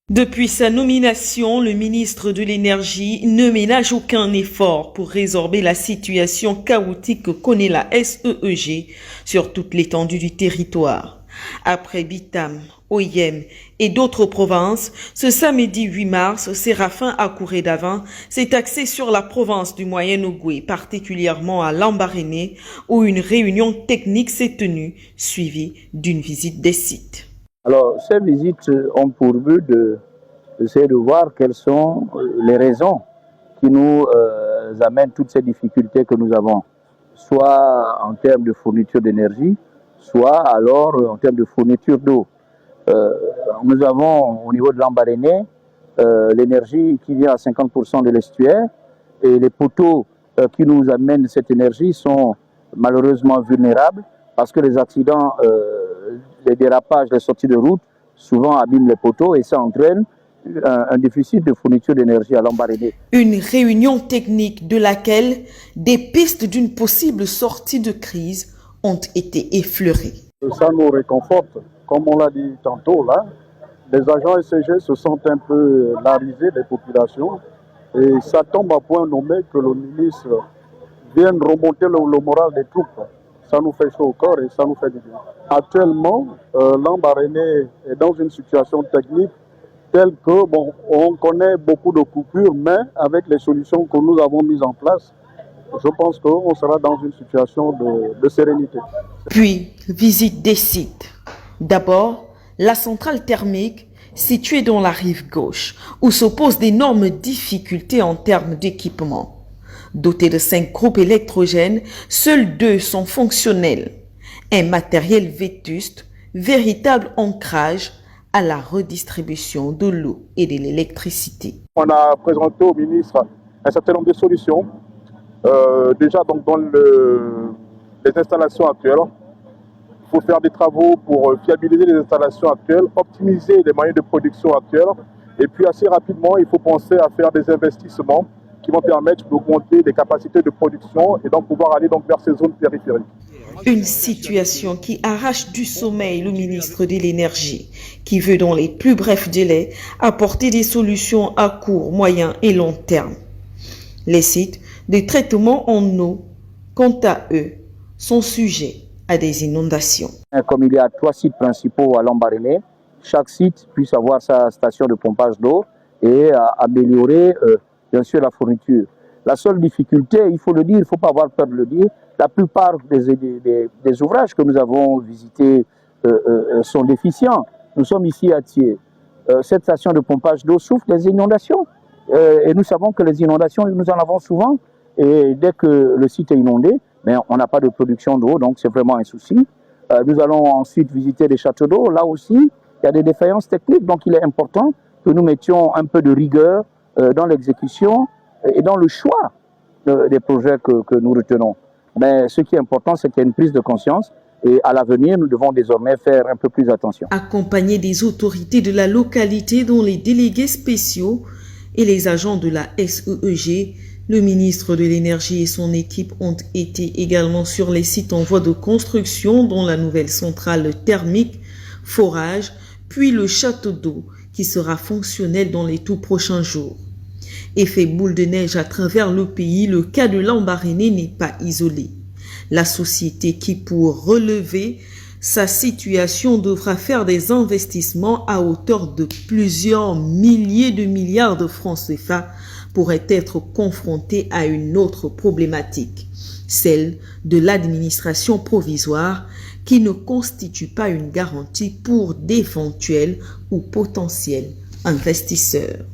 Depuis sa nomination, le ministre de l'Énergie ne ménage aucun effort pour résorber la situation chaotique que connaît la SEEG sur toute l'étendue du territoire. Après Bitam, Oyem et d'autres provinces, ce samedi 8 mars, Séraphin Akouredavin s'est axé sur la province du Moyen-Ogooué, particulièrement à Lambaréné, où une réunion technique s'est tenue, suivie d'une visite des sites. Alors, ces visites ont pour but d'essayer de voir quelles sont les raisons qui nous amènent toutes ces difficultés que nous avons, soit en termes de fourniture d'énergie, soit alors en termes de fourniture d'eau. Nous avons au niveau de Lambaréné l'énergie qui vient à 50% de l'estuaire et les poteaux qui nous amènent cette énergie sont malheureusement vulnérables parce que les accidents, les dérapages, les sorties de route souvent abîment les poteaux et ça entraîne un déficit de fourniture d'énergie à Lambaréné. Une réunion technique de laquelle des pistes d'une possible sortie de crise ont été effleurées. Ça nous réconforte. Comme on l'a dit tantôt, là, les agents SEG se sentent un peu larisés des populations et ça tombe à point nommé que le ministre vienne remonter le moral des troupes. Ça nous fait chaud au corps et ça nous fait du bien. Actuellement, Lambaréné est dans une situation technique telle que, bon, on connaît beaucoup de coupures, mais avec les solutions que nous avons mises en place, je pense qu'on sera dans une situation de sérénité. Puis, visite des sites. D'abord, la centrale thermique située dans la rive gauche, où s'opposent d'énormes difficultés en termes d'équipement. Dotée de 5 groupes électrogènes, seuls 2 sont fonctionnels. Un matériel vétuste, véritable ancrage à la redistribution de l'eau et de l'électricité. On a présenté au ministre un certain nombre de solutions. Déjà donc dans les installations actuelles, il faut faire des travaux pour fiabiliser les installations actuelles, optimiser les moyens de production actuels et puis assez rapidement il faut penser à faire des investissements qui vont permettre d'augmenter les capacités de production et donc pouvoir aller donc vers ces zones périphériques. Une situation qui arrache du sommeil le ministre de l'Énergie, qui veut dans les plus brefs délais apporter des solutions à court, moyen et long terme. Les sites de traitement en eau, quant à eux, sont sujets à des inondations. Comme il y a 3 sites principaux à Lambaréné, chaque site puisse avoir sa station de pompage d'eau et améliorer bien sûr la fourniture. La seule difficulté, il faut le dire, il ne faut pas avoir peur de le dire, la plupart des ouvrages que nous avons visités sont déficients. Nous sommes ici à Thiers. Cette station de pompage d'eau souffre des inondations. Et nous savons que les inondations, nous en avons souvent. Et dès que le site est inondé, ben, on n'a pas de production d'eau, donc c'est vraiment un souci. Nous allons ensuite visiter des châteaux d'eau. Là aussi, il y a des défaillances techniques, donc il est important que nous mettions un peu de rigueur dans l'exécution et dans le choix des projets que nous retenons. Mais ce qui est important, c'est qu'il y ait une prise de conscience et à l'avenir, nous devons désormais faire un peu plus attention. Accompagné des autorités de la localité, dont les délégués spéciaux et les agents de la SEEG, le ministre de l'Énergie et son équipe ont été également sur les sites en voie de construction, dont la nouvelle centrale thermique, forage, puis le château d'eau, qui sera fonctionnel dans les tout prochains jours. Effet boule de neige à travers le pays, le cas de Lambaréné n'est pas isolé. La société qui, pour relever sa situation, devra faire des investissements à hauteur de plusieurs milliers de milliards de francs CFA, pourrait être confrontée à une autre problématique, celle de l'administration provisoire, qui ne constitue pas une garantie pour d'éventuels ou potentiels investisseurs.